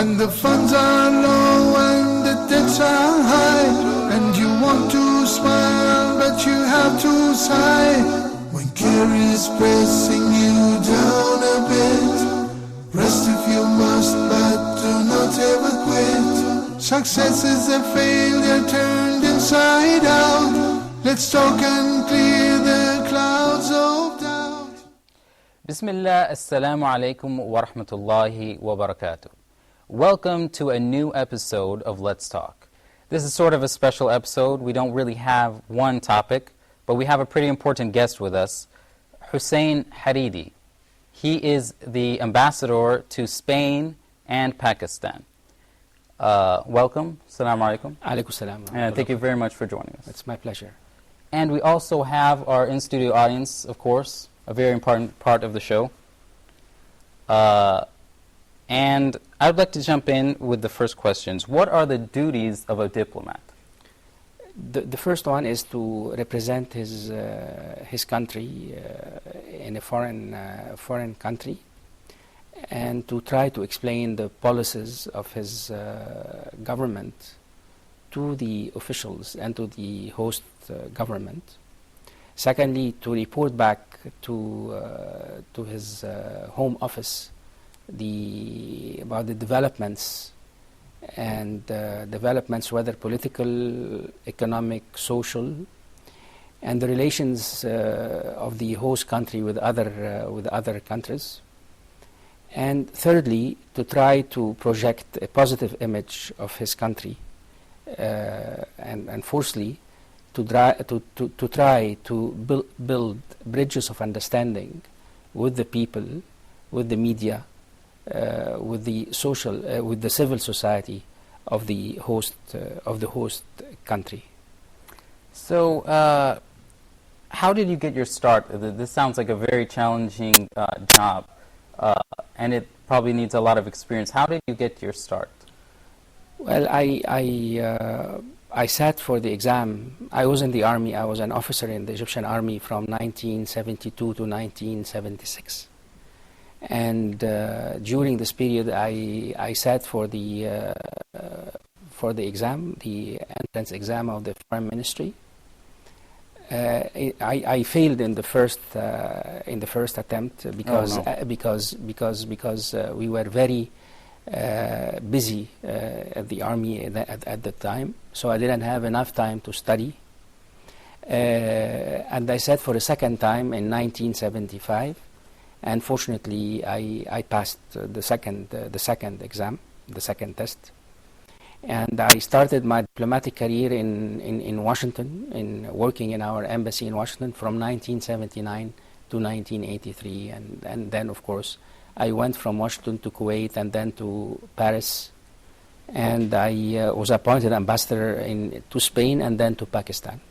When the funds are low and the debts are high, and you want to smile but you have to sigh. When care is pressing you down a bit, rest if you must, but do not ever quit. Success is a failure turned inside out. Let's talk and clear the clouds of doubt. Bismillah, assalamu alaikum wa rahmatullahi wa barakatuh. Welcome to a new episode of Let's Talk. This is sort of a special episode. We don't really have one topic, but we have a pretty important guest with us, Hussein Haridi. He is the ambassador to Spain and Pakistan. Welcome. Assalamu alaikum. Alaikum salam. And thank you very much for joining us. It's my pleasure. And we also have our in-studio audience, of course, a very important part of the show. And I'd like to jump in with the first questions. What are the duties of a diplomat? The first one is to represent his country in a foreign country, and to try to explain the policies of his government to the officials and to the host government. Secondly, to report back to his home office about the developments whether political, economic, social, and the relations of the host country with other countries. And thirdly, to try to project a positive image of his country, and fourthly, to try to build bridges of understanding with the people, with the media, with the civil society of the host country. So, how did you get your start? This sounds like a very challenging job, and it probably needs a lot of experience. How did you get your start? Well, I sat for the exam. I was in the army. I was an officer in the Egyptian army from 1972 to 1976. And during this period, I sat for the exam, the entrance exam of the Foreign Ministry. I failed in the first attempt because we were very busy at the army at the time, so I didn't have enough time to study. And I sat for a second time in 1975. And fortunately, I passed the second exam, the second test, and I started my diplomatic career in Washington, working in our embassy in Washington from 1979 to 1983, and then of course I went from Washington to Kuwait and then to Paris, and I was appointed ambassador to Spain and then to Pakistan.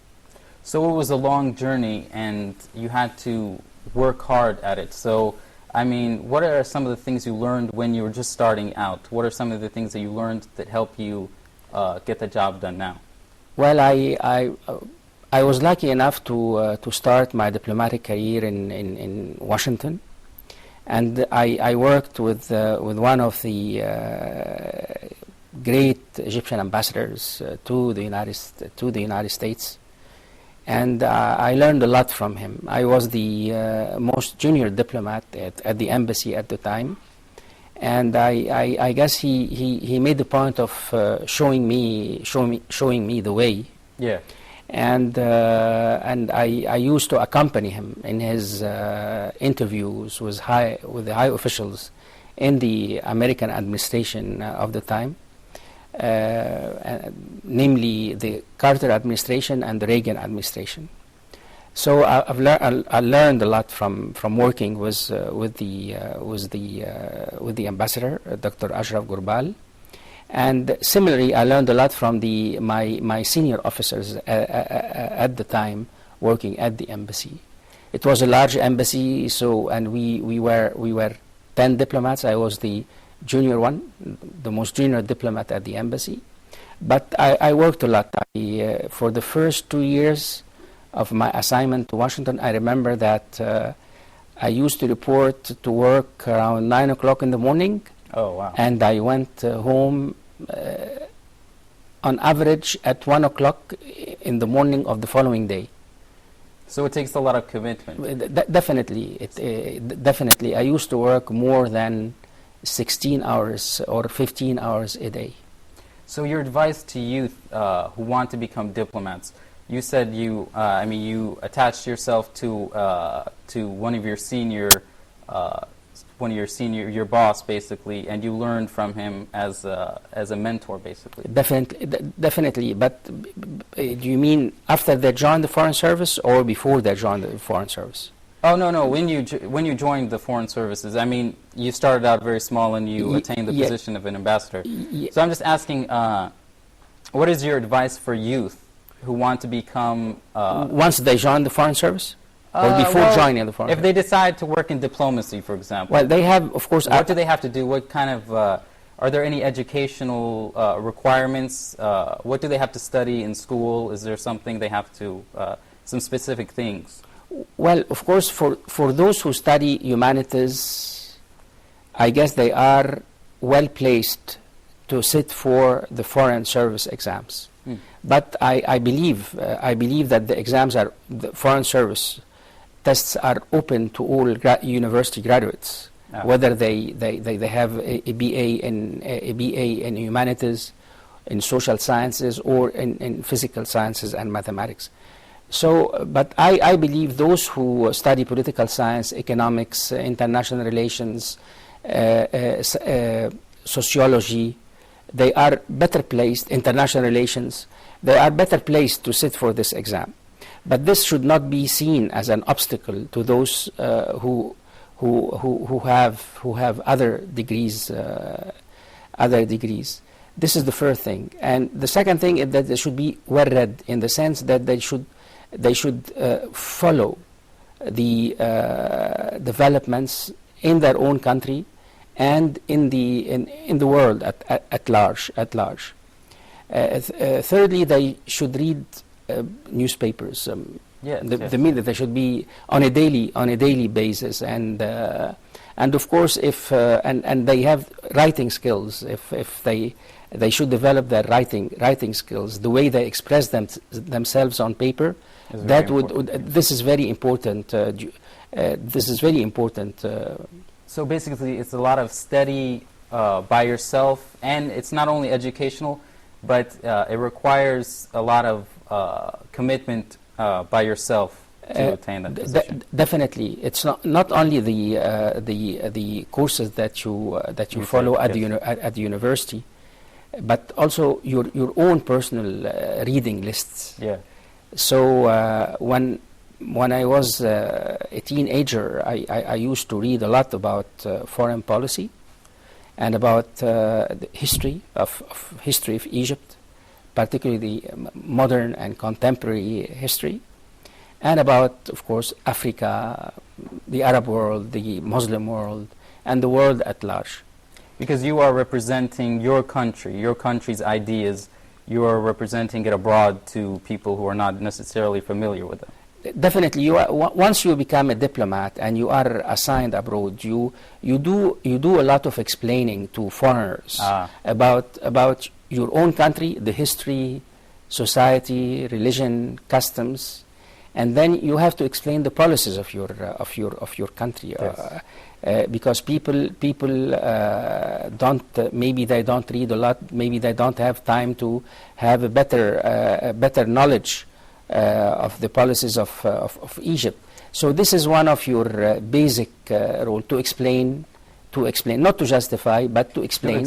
So it was a long journey, and you had to work hard at it. So, I mean, what are some of the things you learned when you were just starting out? What are some of the things that you learned that help you get the job done now? Well, I was lucky enough to start my diplomatic career in Washington, and I worked with one of the great Egyptian ambassadors to the United States. And I learned a lot from him. I was the most junior diplomat at the embassy at the time, and I guess he made the point of showing me the way. Yeah. And I used to accompany him in his interviews with the high officials in the American administration of the time. Namely the Carter administration and the Reagan administration. So I learned a lot from working with the ambassador, Dr. Ashraf Gurbal, and similarly I learned a lot from my senior officers at the time working at the embassy. It was a large embassy, and we were 10 diplomats. I was the junior one, the most junior diplomat at the embassy. But I worked a lot. For the first 2 years of my assignment to Washington, I remember that I used to report to work around 9 o'clock in the morning Oh, wow. And I went home on average at 1 o'clock in the morning of the following day. So it takes a lot of commitment. Definitely. I used to work more than 16 hours or 15 hours a day. So your advice to youth who want to become diplomats, you said you attached yourself to your boss basically, and you learned from him as a mentor basically. Definitely. But do you mean after they joined the Foreign Service or before they joined the Foreign Service? Oh no! When you joined the Foreign Services, I mean, you started out very small and you attained the position of an ambassador. So I'm just asking, what is your advice for youth who want to become once they join the Foreign Service, or before joining the Foreign Service? If they decide to work in diplomacy, for example. Well, they have, of course. What do they have to do? What kind of are there any educational requirements? What do they have to study in school? Is there something they have to some specific things? Well, of course, for those who study humanities, I guess they are well placed to sit for the Foreign Service exams. But I believe that the Foreign Service tests are open to all university graduates, whether they have a BA in humanities, in social sciences, or in physical sciences and mathematics. So, but I believe those who study political science, economics, international relations, sociology, they are better placed, international relations, they are better placed to sit for this exam. But this should not be seen as an obstacle to those who have other degrees. This is the first thing. And the second thing is that they should be well read, in the sense that they should follow the developments in their own country and in the world at large. Thirdly, they should read newspapers. The media, they should be on a daily basis, and of course, if and they have writing skills. If they should develop their writing skills, the way they express themselves on paper. This is very important. So basically, it's a lot of study by yourself, and it's not only educational, but it requires a lot of commitment by yourself to attain that position. Definitely, it's not only the courses that you follow at the university, but also your own personal reading lists. Yeah. So when I was a teenager, I used to read a lot about foreign policy and about the history of Egypt, particularly the modern and contemporary history, and about, of course, Africa, the Arab world, the Muslim world, and the world at large. Because you are representing your country, your country's ideas. You are representing it abroad to people who are not necessarily familiar with them. Definitely, once you become a diplomat and you are assigned abroad, you do a lot of explaining to foreigners about your own country, the history, society, religion, customs, and then you have to explain the policies of your country. Yes. Because people don't, maybe they don't read a lot, maybe they don't have time to have a better knowledge of the policies of Egypt. So this is one of your basic role, to explain, not to justify, but to explain,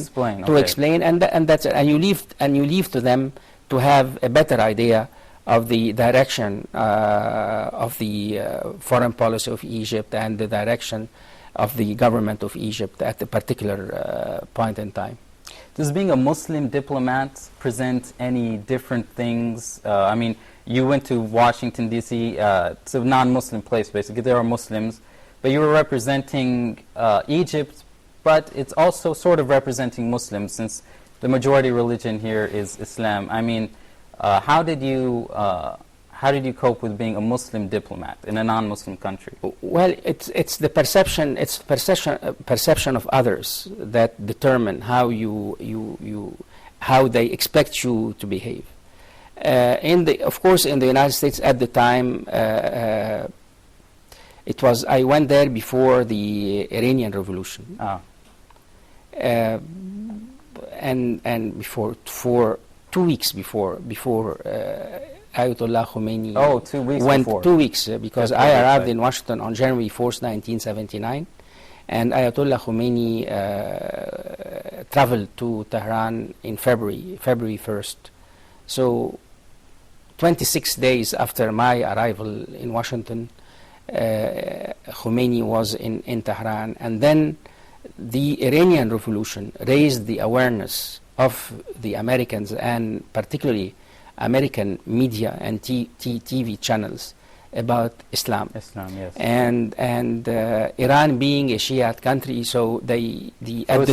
and that's it. And you leave to them to have a better idea of the direction of the foreign policy of Egypt and the direction of the government of Egypt at a particular point in time. Does being a Muslim diplomat present any different things? I mean, you went to Washington, D.C., it's a non-Muslim place, basically. There are Muslims, but you were representing Egypt, but it's also sort of representing Muslims, since the majority religion here is Islam. I mean, how did you how did you cope with being a Muslim diplomat in a non-Muslim country? Well, it's the perception of others that determine how how they expect you to behave. Of course, in the United States at the time, I went there before the Iranian Revolution. And for 2 weeks before Ayatollah Khomeini 2 weeks went before. 2 weeks because I arrived in Washington on January 4th, 1979, and Ayatollah Khomeini traveled to Tehran in February 1st. So 26 days after my arrival in Washington, Khomeini was in Tehran, and then the Iranian Revolution raised the awareness of the Americans, and particularly American media and TV channels, about Islam. Yes. And Iran being a Shiite country, so at the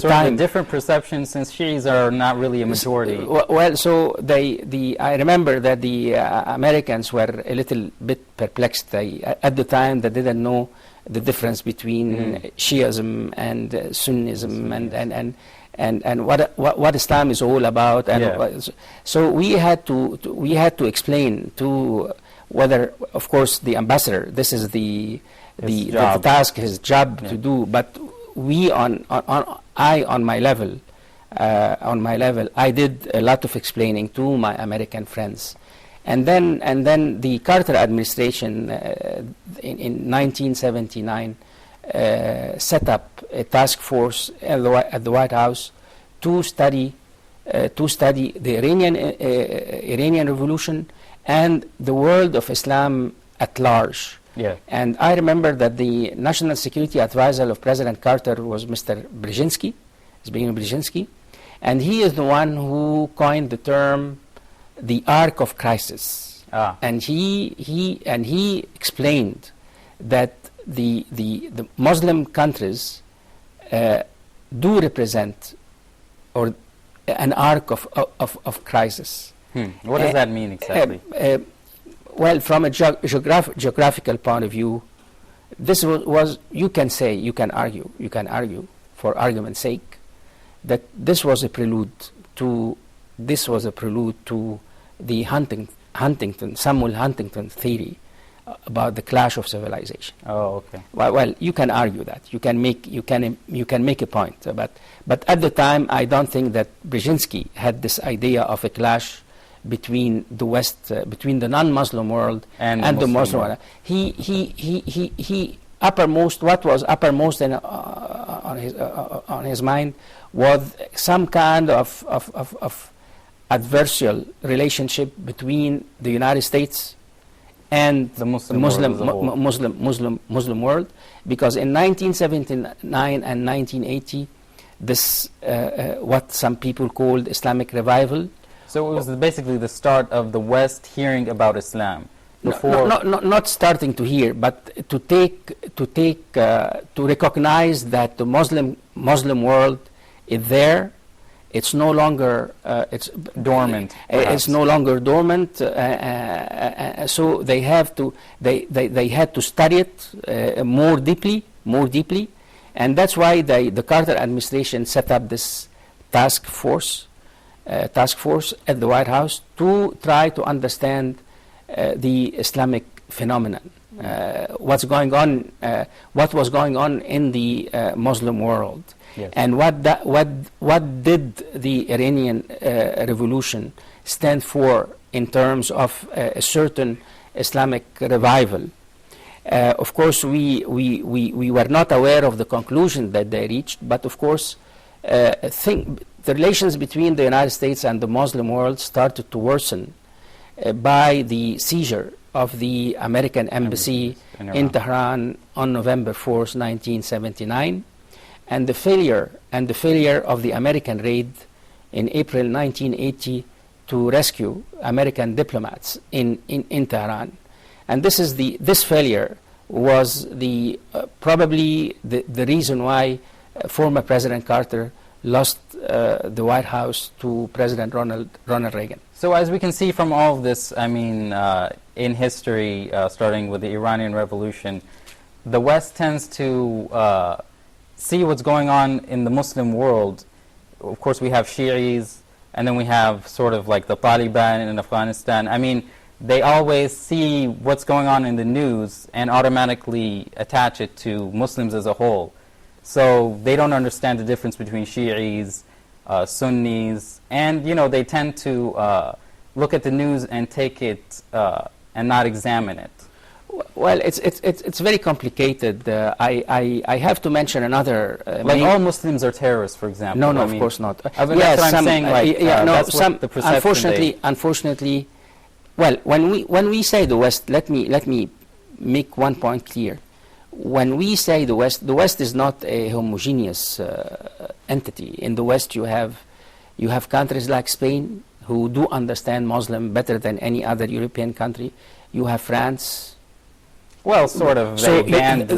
time a different perception since Shias are not really a majority. Well, so I remember that the Americans were a little bit perplexed. At the time, they didn't know the difference between Shiism and Sunnism and what Islam is all about. And so we had to explain to whether, of course, the ambassador, this is the task, his job to do, but on my level, I did a lot of explaining to my American friends. And then the Carter administration in 1979 set up a task force at the White House to study the Iranian Revolution and the world of Islam at large. Yeah. And I remember that the National Security Advisor of President Carter was Mr. Brzezinski, and he is the one who coined the term the arc of crisis. And he explained that the Muslim countries do represent or an arc of crisis. What does that mean exactly? Well, from a geographical point of view, this was you can argue for argument's sake that this was a prelude to the Samuel Huntington theory about the clash of civilization. Oh, okay. Well, you can argue that. You can make a point, but at the time, I don't think that Brzezinski had this idea of a clash between the West, between the non-Muslim world and the Muslim world. What was uppermost on his mind was some kind of adversarial relationship between the United States and the Muslim world, because in 1979 and 1980, this what some people called Islamic revival. So it was basically the start of the West hearing about Islam. Before not starting to hear, but to recognize that the Muslim world is there. It's no longer it's dormant. It's no longer dormant. So they had to study it more deeply, and that's why the Carter administration set up this task force at the White House to try to understand the Islamic phenomenon, what was going on in the Muslim world. Yes. And what did the Iranian Revolution stand for in terms of a certain Islamic revival? Of course, we were not aware of the conclusion that they reached, but of course, the relations between the United States and the Muslim world started to worsen by the seizure of the American embassy in Tehran on November 4th, 1979. And the failure of the American raid in April 1980 to rescue American diplomats in Tehran, and this failure was probably the reason why former President Carter lost the White House to President Ronald Reagan. So as we can see from all of this, I mean, in history, starting with the Iranian Revolution, the West tends to see what's going on in the Muslim world. Of course, we have Shi'is, and then we have sort of like the Taliban in Afghanistan. I mean, they always see what's going on in the news and automatically attach it to Muslims as a whole. So they don't understand the difference between Shi'is, Sunnis, and they tend to look at the news and take it and not examine it. Well, it's very complicated. I have to mention another. Like all Muslims are terrorists, for example. No, of course not. That's what I'm saying. That's the perception. Unfortunately, well, when we say the West, let me make one point clear. When we say the West is not a homogeneous entity. In the West, you have countries like Spain who do understand Muslim better than any other European country. You have France. Well, sort of. They banned the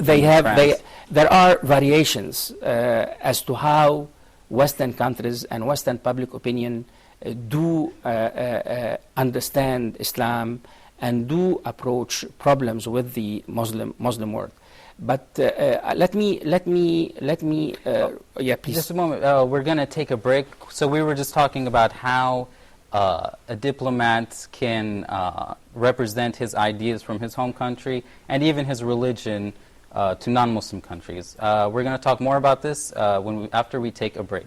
veil. There are variations as to how Western countries and Western public opinion do understand Islam and do approach problems with the Muslim world. But let me please. Just a moment. We're going to take a break. So we were just talking about how a diplomat can represent his ideas from his home country and even his religion to non-Muslim countries. We're going to talk more about this after we take a break.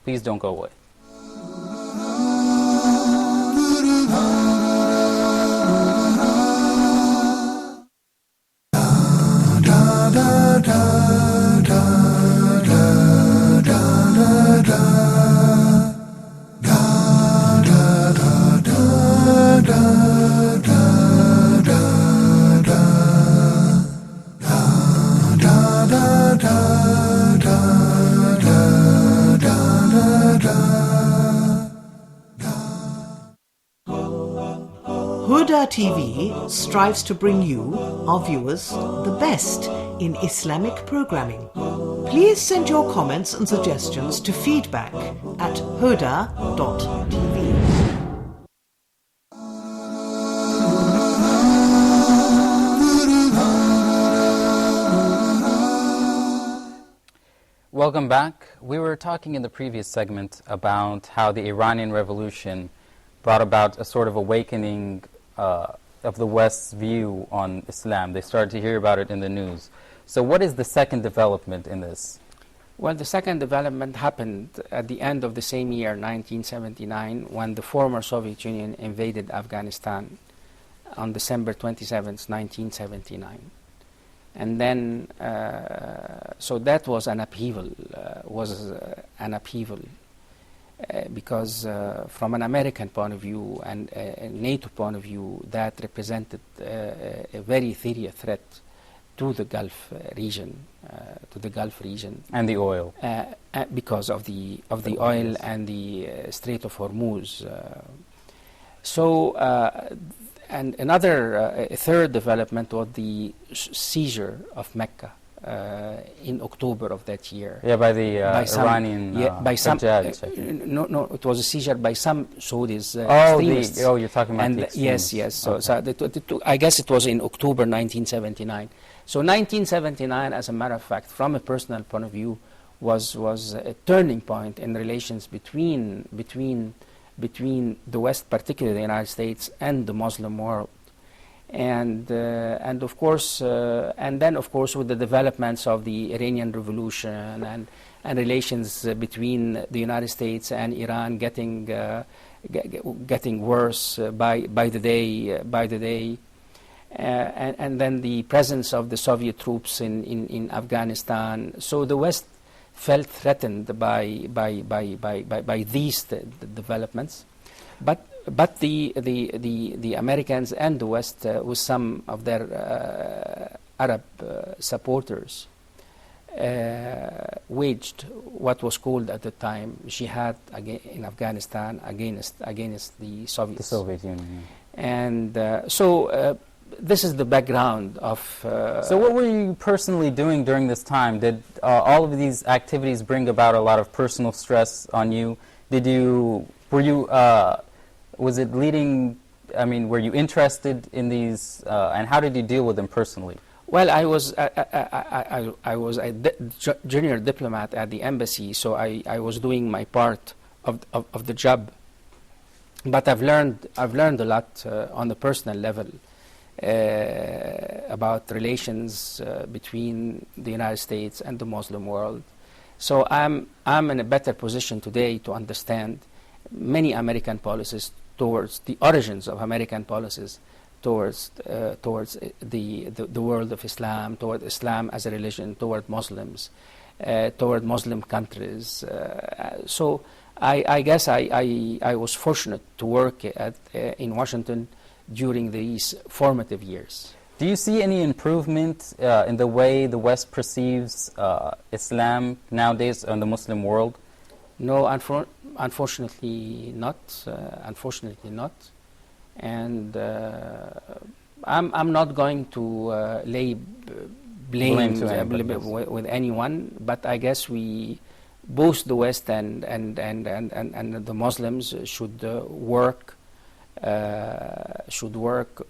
Please don't go away. Huda TV strives to bring you, our viewers, the best in Islamic programming. Please send your comments and suggestions to feedback@huda.tv. Welcome back. We were talking in the previous segment about how the Iranian Revolution brought about a sort of awakening of the West's view on Islam. They started to hear about it in the news. So what is the second development in this? Well, the second development happened at the end of the same year, 1979, when the former Soviet Union invaded Afghanistan on December 27th, 1979. And then, so that was an upheaval, because from an American point of view and a NATO point of view, that represented a very serious threat to the Gulf region, and the oil, because of the oil and the Strait of Hormuz. And a third development was the seizure of Mecca in October of that year. Yeah, by the Iranian Hajjaj, No, it was a seizure by some Saudis. Extremists. You're talking about the extremists. Yes. So, I guess it was in October 1979. So 1979, as a matter of fact, from a personal point of view, was a turning point in relations between the West, particularly the United States, and the Muslim world. And of course, and then of course with the developments of the Iranian Revolution and relations between the United States and Iran getting worse by the day, and then the presence of the Soviet troops in Afghanistan. So the West felt threatened by these developments, but the Americans and the West, with some of their Arab supporters, waged what was called at the time jihad in Afghanistan against the Soviets. The Soviet Union. And so this is the background of... So what were you personally doing during this time? Did all of these activities bring about a lot of personal stress on you? Was it leading I mean, were you interested in these, and how did you deal with them personally? Well, I was a junior diplomat at the embassy, so I was doing my part of the job. But I've learned a lot on the personal level about relations between the United States and the Muslim world. So I'm in a better position today to understand many American policies towards the origins of American policies towards the world of Islam, toward Islam as a religion, toward Muslims, toward Muslim countries. So I guess I was fortunate to work in Washington during these formative years. Do you see any improvement in the way the West perceives Islam nowadays in the Muslim world? No, unfortunately not. Unfortunately not. And I'm not going to lay blame with anyone, but I guess both the West and the Muslims should work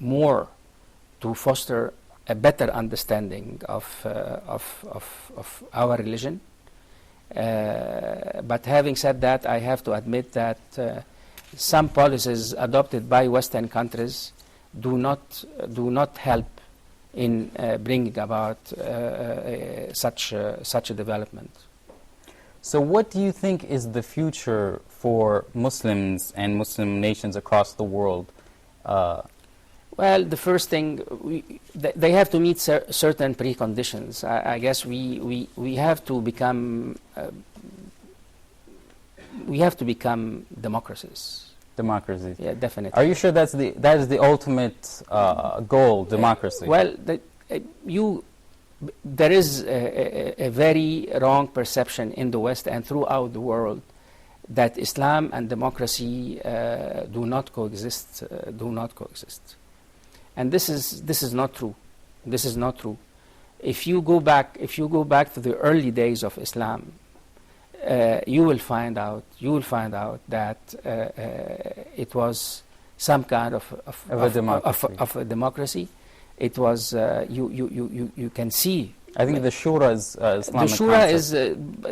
more to foster a better understanding of our religion. But having said that, I have to admit that some policies adopted by Western countries do not help in bringing about such a development. So what do you think is the future for Muslims and Muslim nations across the world? Well, the first thing, they have to meet certain preconditions. I guess we have to become democracies. Democracy. Yeah, definitely. Are you sure that is the ultimate goal, democracy? Well, there is a very wrong perception in the West and throughout the world that Islam and democracy do not coexist. And this is not true. This is not true. If you go back to the early days of Islam, you will find out that it was some kind of a democracy. It was you can see. I think the Shura is Islamic the Shura concept. is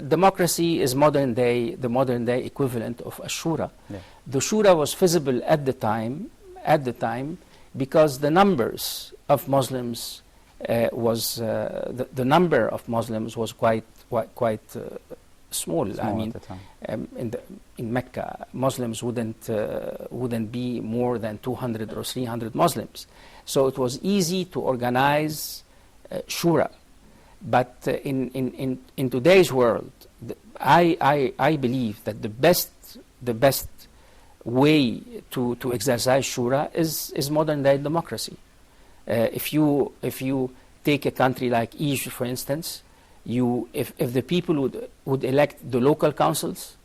democracy is the modern day equivalent of a Shura. Yeah. The Shura was feasible at the time because the numbers of Muslims was the number of Muslims was quite small. I mean, at the time. In Mecca, Muslims wouldn't be more than 200 or 300 Muslims. So it was easy to organize Shura. But in today's world, I believe that the best way to exercise Shura is modern day democracy. If you take a country like Egypt, for instance, if the people would elect the local councils,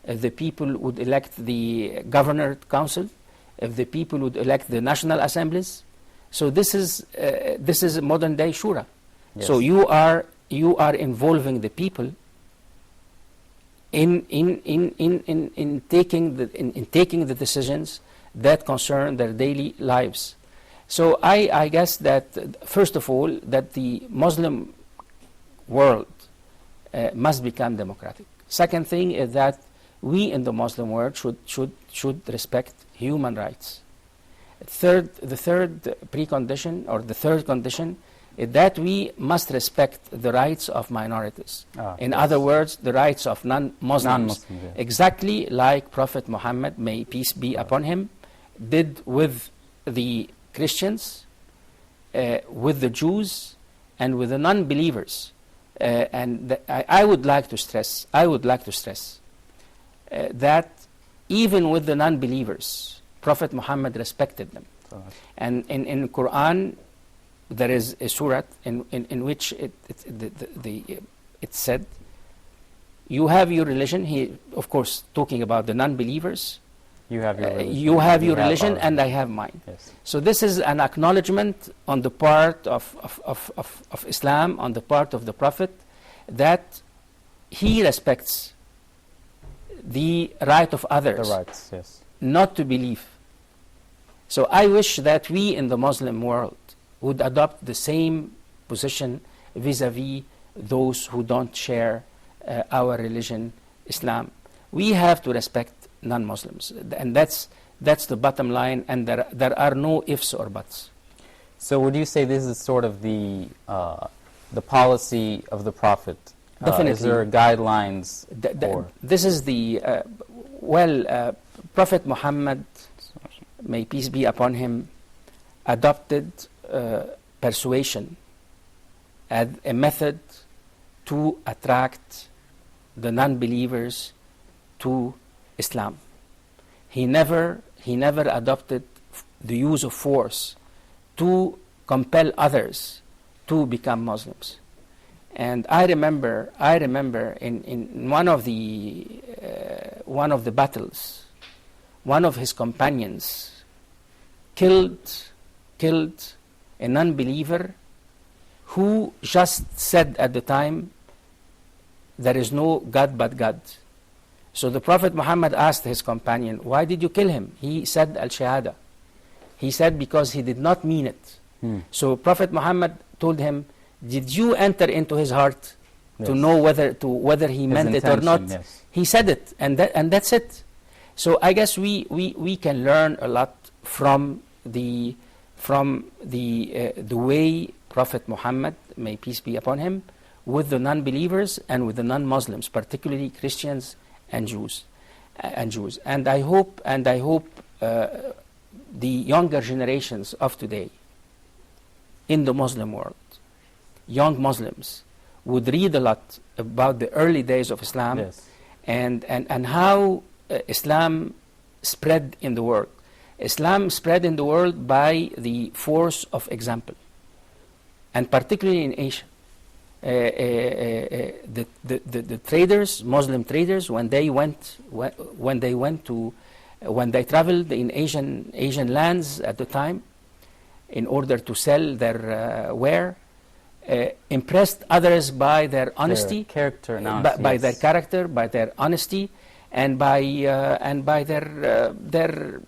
if the people would elect the governor council, if the people would elect the national assemblies, so this is modern day Shura. Yes. So you are involving the people in taking the decisions that concern their daily lives. So I guess that first of all that the Muslim world must become democratic. Second thing is that we in the Muslim world should respect human rights. The third precondition or the third condition is that we must respect the rights of minorities. In other words, the rights of non-Muslims. Yeah. Exactly like Prophet Muhammad, may peace be upon him, did with the Christians, with the Jews, and with the non-believers. I would like to stress that even with the non-believers, Prophet Muhammad respected them. And in Quran, there is a surah in which it said, you have your religion. He, of course, talking about the non-believers. You have your religion. You have your religion, and I have mine. Yes. So this is an acknowledgement on the part of Islam, on the part of the Prophet, that he respects the right of others. The rights, yes. Not to believe. So I wish that we in the Muslim world would adopt the same position vis-a-vis those who don't share our religion, Islam. We have to respect non-Muslims, and that's the bottom line, and there are no ifs or buts. So would you say this is sort of the policy of the Prophet? Definitely. Is there guidelines for? This is the, Prophet Muhammad, may peace be upon him, adopted persuasion as a method to attract the non-believers to Islam. He never adopted the use of force to compel others to become Muslims. And I remember in one of the battles, one of his companions killed a non-believer who just said at the time, "There is no God but God." So the Prophet Muhammad asked his companion, "Why did you kill him?" He said, "Al-Shahada." He said, because he did not mean it. So Prophet Muhammad told him, "Did you enter into his heart to know whether he meant it or not?" Yes. He said it, and that's it. So I guess we can learn a lot from the way Prophet Muhammad, may peace be upon him, with the non-believers and with the non-Muslims, particularly Christians and Jews. And I hope the younger generations of today in the Muslim world, young Muslims, would read a lot about the early days of Islam. Yes. and how Islam spread in the world. Islam spread in the world by the force of example, and particularly in Asia. The traders, Muslim traders, when they traveled in Asian lands at the time, in order to sell their ware, impressed others by their honesty, their character, by their character, by their honesty, and by their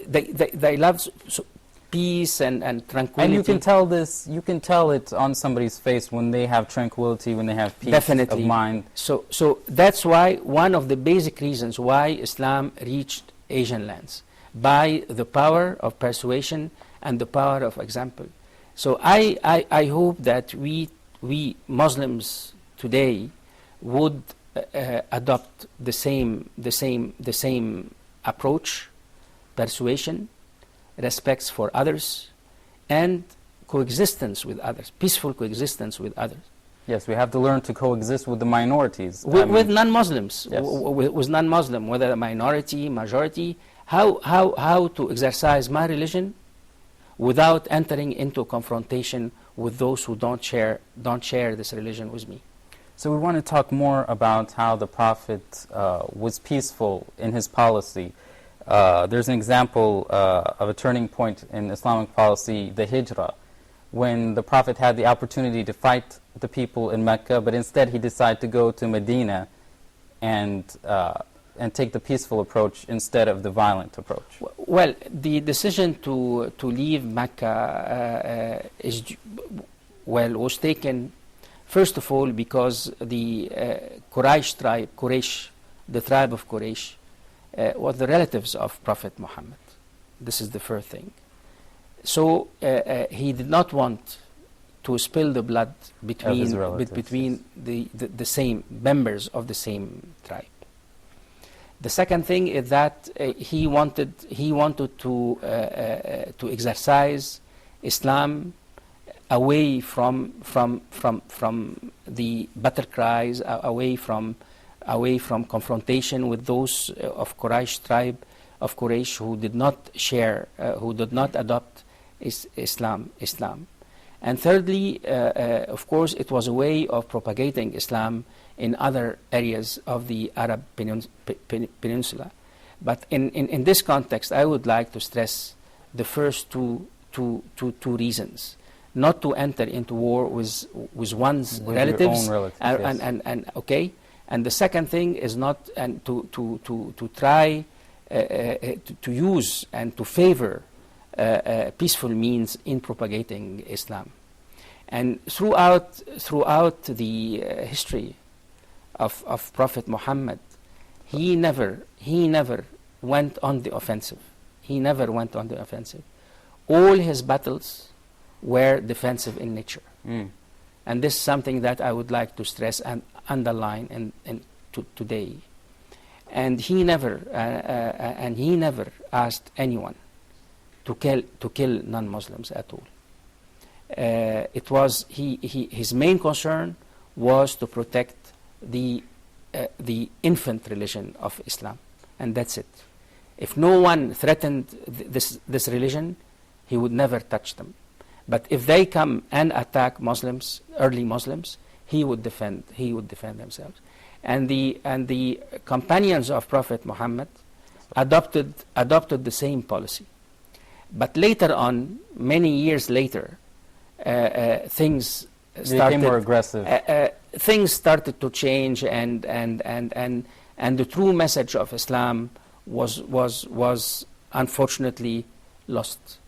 they love peace and tranquility. And you can tell this. You can tell it on somebody's face when they have tranquility, when they have peace Definitely. of mind. So that's why one of the basic reasons why Islam reached Asian lands, by the power of persuasion and the power of example. So I hope that we Muslims today would adopt the same approach, persuasion, respects for others, and coexistence with others, peaceful coexistence with others. Yes, we have to learn to coexist with the minorities. With non-Muslims, Yes. with non-Muslim, whether a minority, majority, how to exercise my religion without entering into confrontation with those who don't share this religion with me. So we want to talk more about how the Prophet was peaceful in his policy. There's an example of a turning point in Islamic policy, the Hijrah, when the Prophet had the opportunity to fight the people in Mecca, but instead he decided to go to Medina and take the peaceful approach instead of the violent approach. Well, the decision to leave Mecca was taken first of all because the Quraysh tribe, the tribe of Quraysh, were the relatives of Prophet Muhammad. This is the first thing. So he did not want to spill the blood between the same members of the same tribe. The second thing is that he wanted to exercise Islam away from the battle cries, away from confrontation with those of Quraysh tribe of Quraysh who did not share, who did not adopt Islam. And thirdly, of course, it was a way of propagating Islam in other areas of the Arab Peninsula. But in this context, I would like to stress the first two reasons. Not to enter into war with one's relatives, your own relatives, and okay. And the second thing is not to try to use and to favor peaceful means in propagating Islam. And throughout the history of Prophet Muhammad, he never went on the offensive. He never went on the offensive. All his battles were defensive in nature. And this is something that I would like to stress and underline today. And he never asked anyone to kill non-Muslims at all. It was his main concern was to protect the infant religion of Islam, and that's it. If no one threatened this religion, he would never touch them. But if they come and attack Muslims, early Muslims, he would defend themselves. And the companions of Prophet Muhammad adopted the same policy. But later on, many years later, things started became more aggressive. Things started to change, and the true message of Islam was unfortunately lost,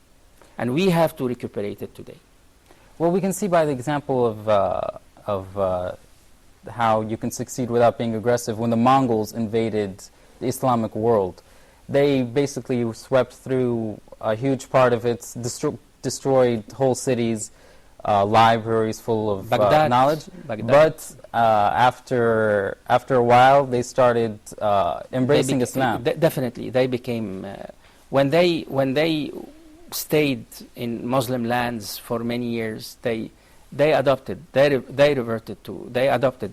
and we have to recuperate it today. Well, we can see by the example of how you can succeed without being aggressive. When the Mongols invaded the Islamic world, they basically swept through a huge part of it, destroyed whole cities, libraries full of knowledge. Baghdad. But after a while, they started embracing Islam. Definitely, they became when they stayed in Muslim lands for many years. They adopted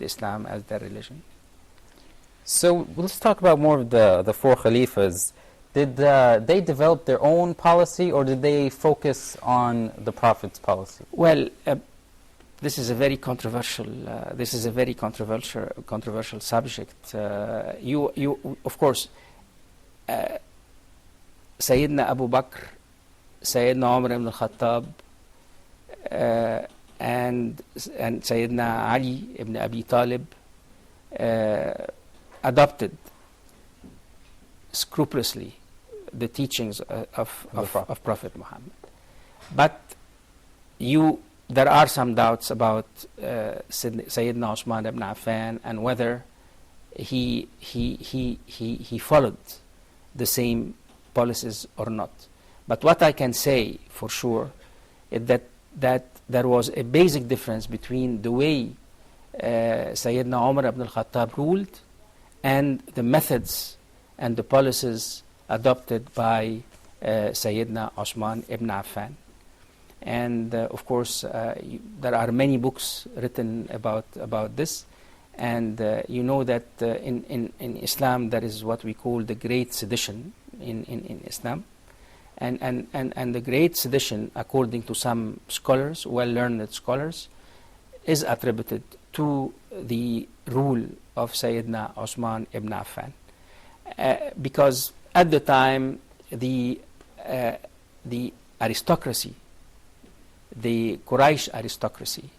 Islam as their religion. So let's talk about more of the four Khalifas. Did they develop their own policy, or did they focus on the Prophet's policy? Well, this is a very controversial subject. You of course, Sayyidina Abu Bakr, Sayyidina Umar ibn al-Khattab, and Sayyidina Ali ibn Abi Talib adopted scrupulously the teachings of Prophet Muhammad. But there are some doubts about Sayyidina Osman ibn Affan and whether he followed the same policies or not. But what I can say for sure is that there was a basic difference between the way Sayyidina Umar ibn al-Khattab ruled and the methods and the policies adopted by Sayyidina Osman ibn Affan. And of course, there are many books written about this. And you know that in Islam there is what we call the Great Sedition in Islam. And the Great Sedition, according to some scholars, well-learned scholars, is attributed to the rule of Sayyidina Osman ibn Affan. Because at the time, the aristocracy, the Quraysh aristocracy,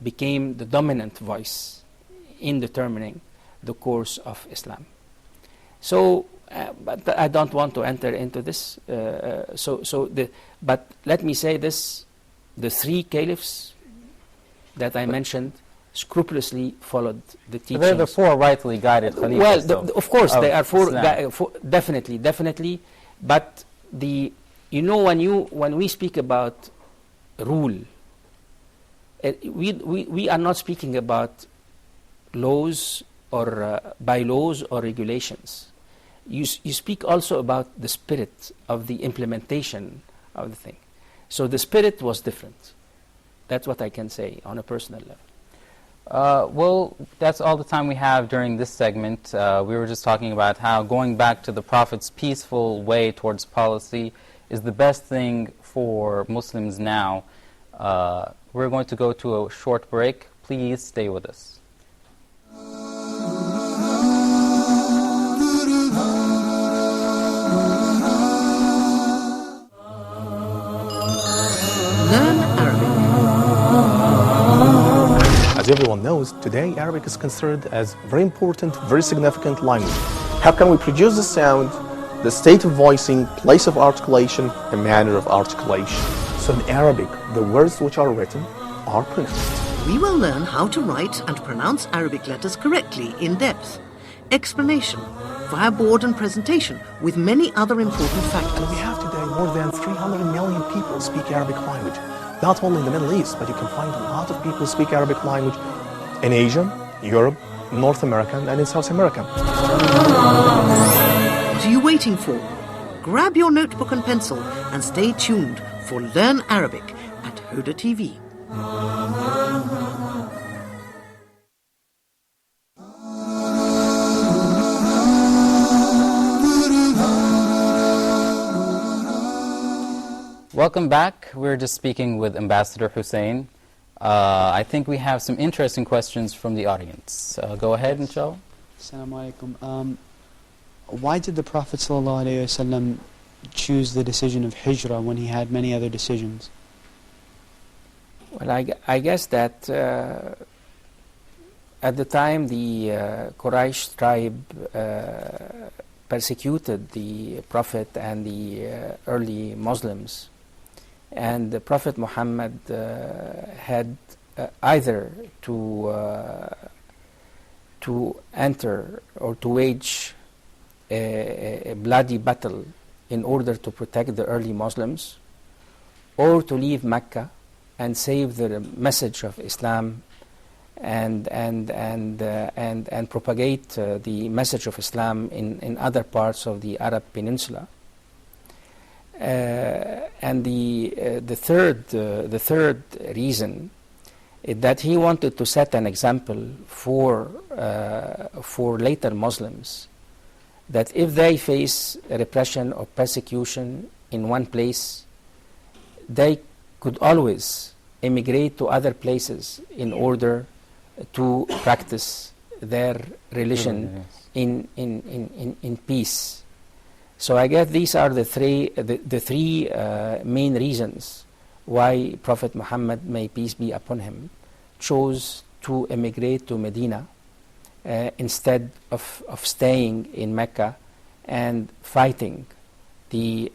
became the dominant voice in determining the course of Islam. So, but I don't want to enter into this. But let me say this: the three caliphs that I mentioned scrupulously followed the teachings. They're the four rightly guided Khalifas. Well, of course, they are four, definitely. But when we speak about rule, we are not speaking about laws or bylaws or regulations. You speak also about the spirit of the implementation of the thing. So the spirit was different. That's what I can say on a personal level. Well, that's all the time we have during this segment. We were just talking about how going back to the Prophet's peaceful way towards policy is the best thing for Muslims now. We're going to go to a short break. Please stay with us. Learn Arabic. As everyone knows, today Arabic is considered as very important, very significant language. How can we produce the sound the state of voicing, place of articulation, and manner of articulation. So in Arabic, the words which are written are pronounced. We will learn how to write and pronounce Arabic letters correctly in depth. Explanation via board and presentation with many other important factors. We have today more than 300 million people speak Arabic language. Not only in the Middle East, but you can find a lot of people speak Arabic language in Asia, Europe, North America, and in South America. What are you waiting for? Grab your notebook and pencil and stay tuned for Learn Arabic at Huda TV. Welcome back. We're just speaking with Ambassador Hussein. I think we have some interesting questions from the audience. Go ahead, inshallah. Assalamu alaikum. Why did the Prophet ﷺ choose the decision of hijrah when he had many other decisions? Well, I guess that at the time the Quraysh tribe persecuted the Prophet and the early Muslims. And the Prophet Muhammad had either to enter or to wage a bloody battle in order to protect the early Muslims, or to leave Mecca and save the message of Islam and propagate the message of Islam in other parts of the Arab Peninsula. And the third reason is that he wanted to set an example for later Muslims, that if they face repression or persecution in one place, they could always immigrate to other places in order to practice their religion in peace. So I guess these are the three main reasons why Prophet Muhammad, may peace be upon him, chose to immigrate to Medina instead of staying in Mecca and fighting the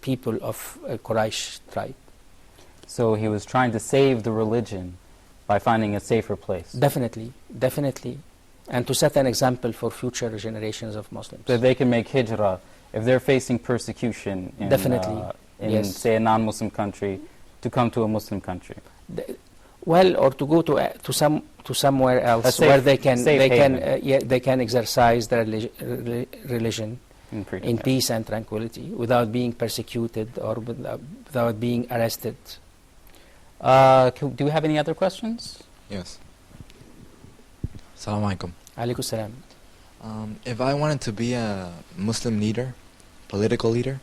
people of Quraysh tribe. So he was trying to save the religion by finding a safer place. Definitely. And to set an example for future generations of Muslims. So they can make hijrah if they're facing persecution in, Yes. say, a non-Muslim country, to come to a Muslim country. Well, or to go to somewhere else where they can exercise their religion in peace and tranquility without being persecuted or without being arrested. Do we have any other questions? Yes. Assalamu alaikum. Alaikum salam. If I wanted to be a Muslim leader, political leader,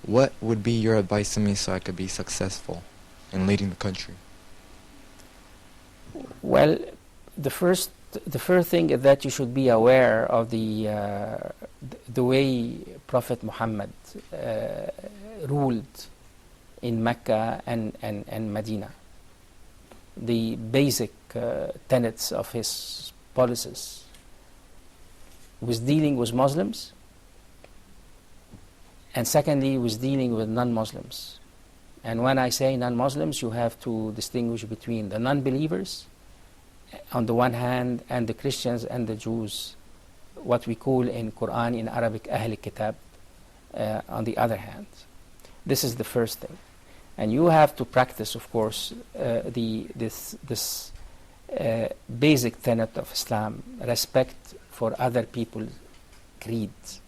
what would be your advice to me so I could be successful in leading the country? Well, the first thing is that you should be aware of the way Prophet Muhammad ruled in Mecca and Medina. The basic tenets of his policies was dealing with Muslims, and secondly was dealing with non-Muslims. And when I say non-Muslims, you have to distinguish between the non-believers on the one hand and the Christians and the Jews, what we call in Quran, in Arabic, Ahl Kitab, on the other hand. This is the first thing. And you have to practice, of course, this basic tenet of Islam, respect for other people's creeds.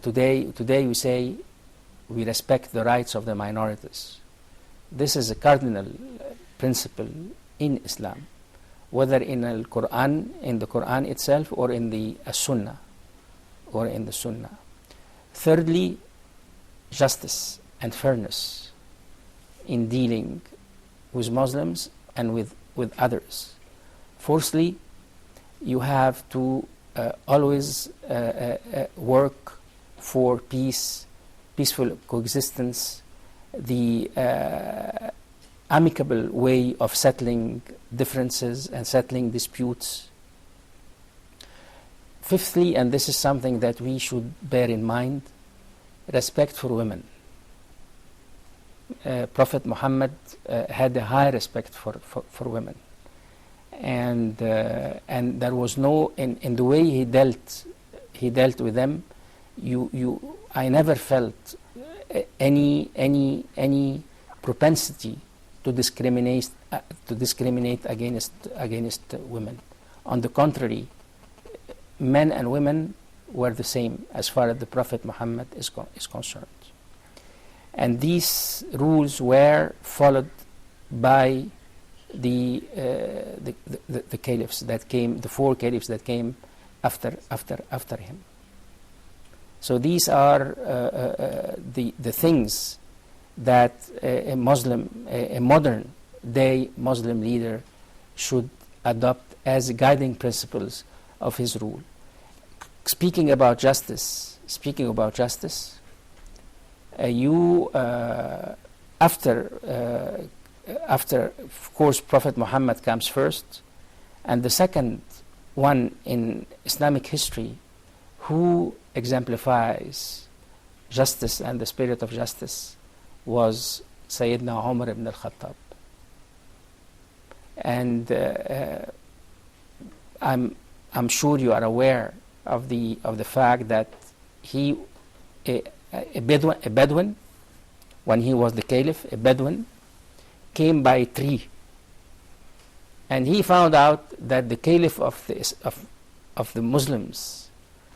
Today we say we respect the rights of the minorities. This is a cardinal principle in Islam, whether in the Quran itself, or in the Sunnah, Thirdly, justice and fairness in dealing with Muslims and with others. Fourthly, you have to always work for peaceful coexistence, the amicable way of settling differences and settling disputes. Fifthly, and this is something that we should bear in mind, respect for women. Prophet Muhammad had a high respect for women, and there was no in the way he dealt with them. I never felt any propensity to discriminate against women. On the contrary, men and women were the same as far as the Prophet Muhammad is concerned. And these rules were followed by the caliphs that came, the four caliphs that came after him. So these are the things that a modern day Muslim leader should adopt as guiding principles of his rule. Speaking about justice, after of course Prophet Muhammad comes first, and the second one in Islamic history who exemplifies justice and the spirit of justice was Sayyidina Umar ibn al-Khattab. And I'm sure you are aware of the fact that he a Bedouin, when he was the caliph, a Bedouin came by a tree, and he found out that the caliph of the Muslims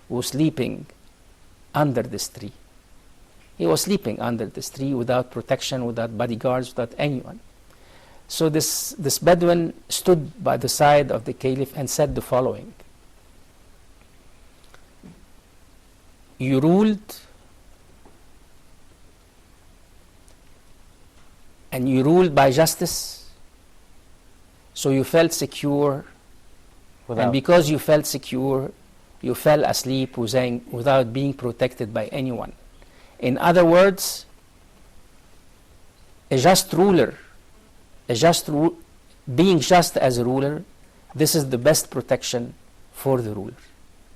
was sleeping under this tree. He was sleeping under this tree without protection, without bodyguards, without anyone. So this Bedouin stood by the side of the caliph and said the following: "You ruled, and you ruled by justice, so you felt secure, and because you felt secure, you fell asleep without being protected by anyone. In other words, a just ruler, being just as a ruler, this is the best protection for the ruler."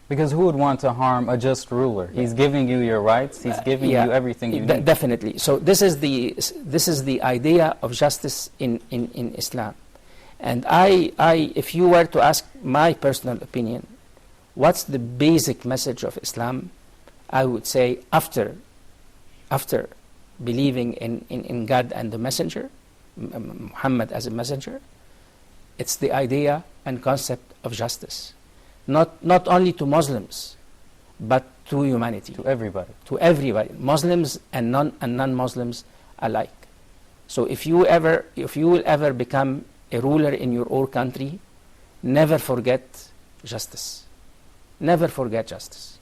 Because who would want to harm a just ruler? He's giving you your rights. He's giving you everything you need. Definitely. So this is the idea of justice in Islam. And if you were to ask my personal opinion, what's the basic message of Islam? I would say after believing in God and the messenger, Muhammad as a messenger, it's the idea and concept of justice. Not only to Muslims, but to humanity. To everybody. To everybody, Muslims and non-Muslims alike. So if you will ever become a ruler in your own country, never forget justice. Never forget justice.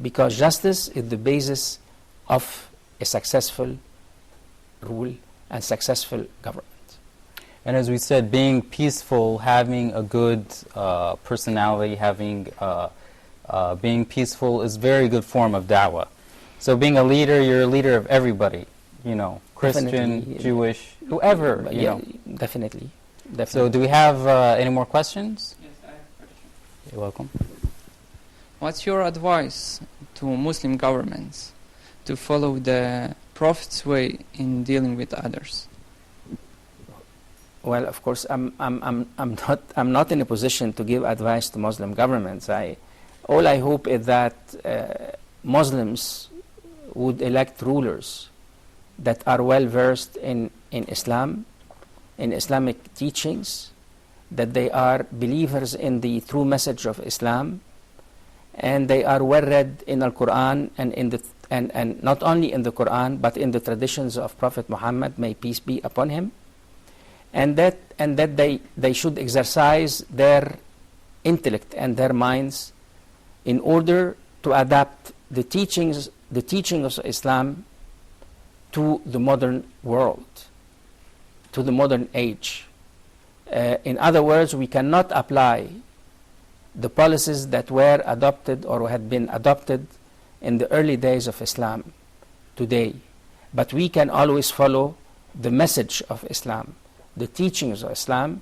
Because justice is the basis of a successful rule and successful government. And as we said, being peaceful, having a good personality, being peaceful is a very good form of da'wah. So being a leader, you're a leader of everybody, Christian, definitely, Jewish, whoever, Definitely. So do we have any more questions? Yes, I have a question. You're welcome. What's your advice to Muslim governments to follow the Prophet's way in dealing with others? Well, of course, I'm not in a position to give advice to Muslim governments. All I hope is that Muslims would elect rulers that are well versed in Islam, in Islamic teachings, that they are believers in the true message of Islam, and they are well read in the Quran and not only in the Quran but in the traditions of Prophet Muhammad, may peace be upon him. And that they should exercise their intellect and their minds in order to adapt the teachings of Islam to the modern world, to the modern age. In other words, we cannot apply the policies that were adopted or had been adopted in the early days of Islam today, but we can always follow the message of Islam, the teachings of Islam,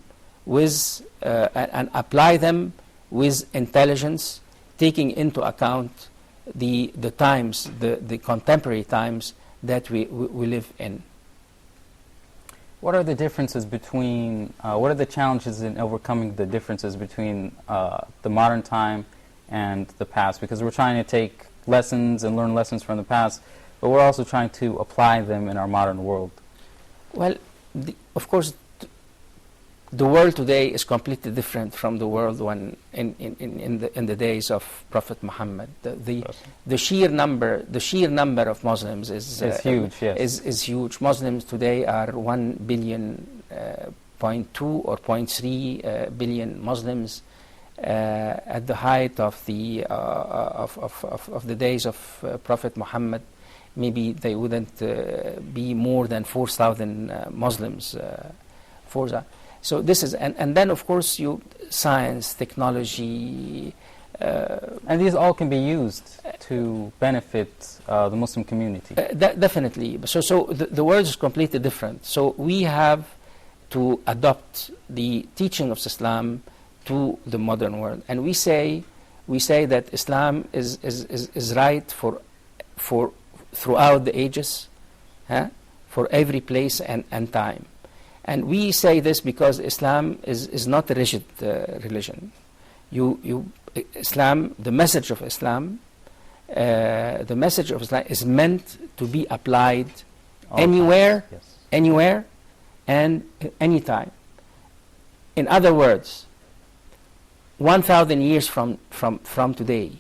and apply them with intelligence, taking into account the times, the contemporary times that we live in. What are the differences between, what are the challenges in overcoming the differences between the modern time and the past? Because we're trying to take lessons and learn lessons from the past, but we're also trying to apply them in our modern world. Well, of course, the world today is completely different from the world when in the days of Prophet Muhammad. The sheer number of Muslims is huge. Yes, is huge. Muslims today are 1 billion, 0.2 or 0.3 billion Muslims. At the height of the days of Prophet Muhammad, maybe they wouldn't be more than 4,000 Muslims. So this is, and then of course science, technology, and these all can be used to benefit the Muslim community. Definitely. So the world is completely different. So we have to adopt the teaching of Islam to the modern world, and we say that Islam is right for throughout the ages, for every place and time. And we say this because Islam is not a rigid religion. Islam, the message of Islam is meant to be applied anywhere, anywhere, and anytime. In other words, 1,000 years from today,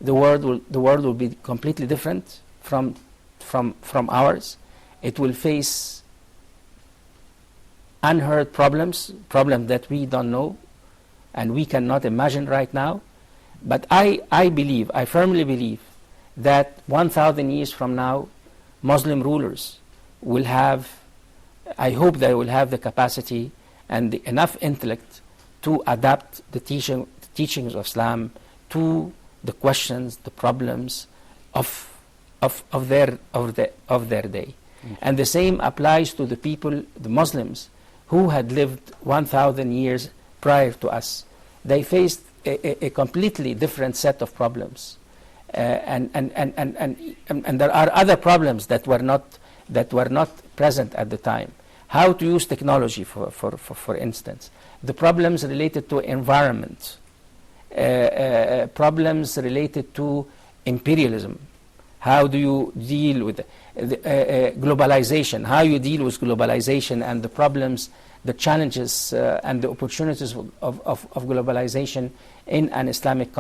the world will be completely different from ours. It will face unheard problems that we don't know and we cannot imagine right now. But I firmly believe that 1,000 years from now, Muslim rulers will have, I hope they will have the capacity and enough intellect to adapt the teachings of Islam to the questions, the problems of their day. And the same applies to the people, the Muslims, who had lived 1,000 years prior to us. They faced a completely different set of problems, and there are other problems that were not present at the time. How to use technology, for instance, the problems related to environment, problems related to imperialism. How do you deal with globalization? How you deal with globalization and the problems, the challenges, and the opportunities of globalization in an Islamic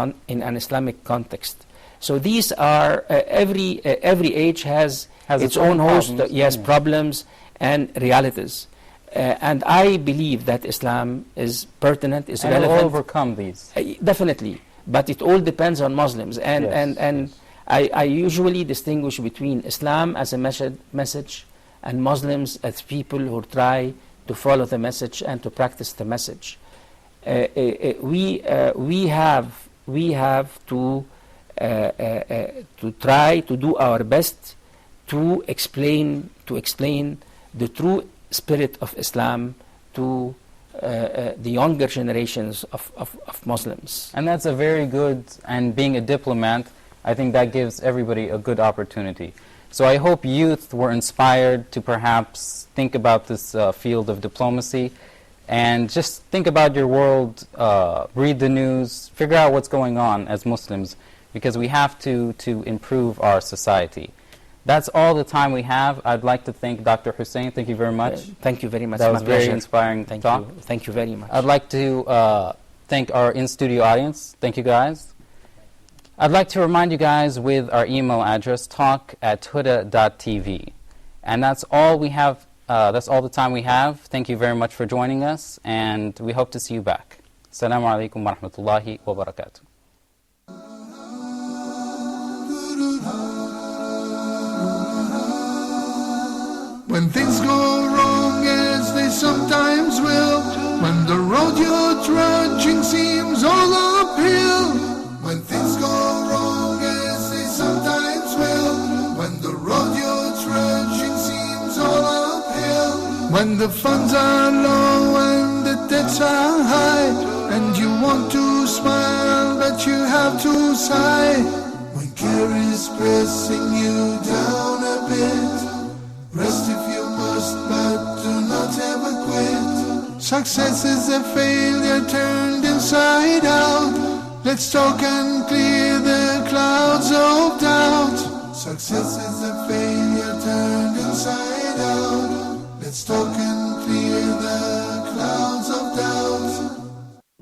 context. So these are every age has its own host, problems and realities. And I believe that Islam is pertinent, is relevant. And will overcome these. Definitely, but it all depends on Muslims. And I usually distinguish between Islam as a message and Muslims as people who try to follow the message and to practice the message. We have to try to do our best to explain the true spirit of Islam to the younger generations of Muslims. And that's a very good, and being a diplomat, I think that gives everybody a good opportunity. So I hope youth were inspired to perhaps think about this field of diplomacy and just think about your world, read the news, figure out what's going on as Muslims, because we have to improve our society. That's all the time we have. I'd like to thank Dr. Hussein. Thank you very much. Thank you very much. That was a very inspiring talk. Thank you very much. I'd like to thank our in-studio audience. Thank you, guys. I'd like to remind you guys with our email address, talk@huda.tv. And that's all we have. That's all the time we have. Thank you very much for joining us, and we hope to see you back. Assalamu alaikum wa rahmatullahi wa barakatuh. When things go wrong, as they sometimes will, when the road you're trudging seems all uphill, when things go wrong, as they sometimes will, when the road you're trudging seems all uphill, when the funds are low and the debts are high, and you want to smile but you have to sigh. When care is pressing you down a bit, rest if you must, but do not ever quit. Success is a failure turned inside out. Let's talk and clear the clouds of doubt. Success is a failure turned inside out.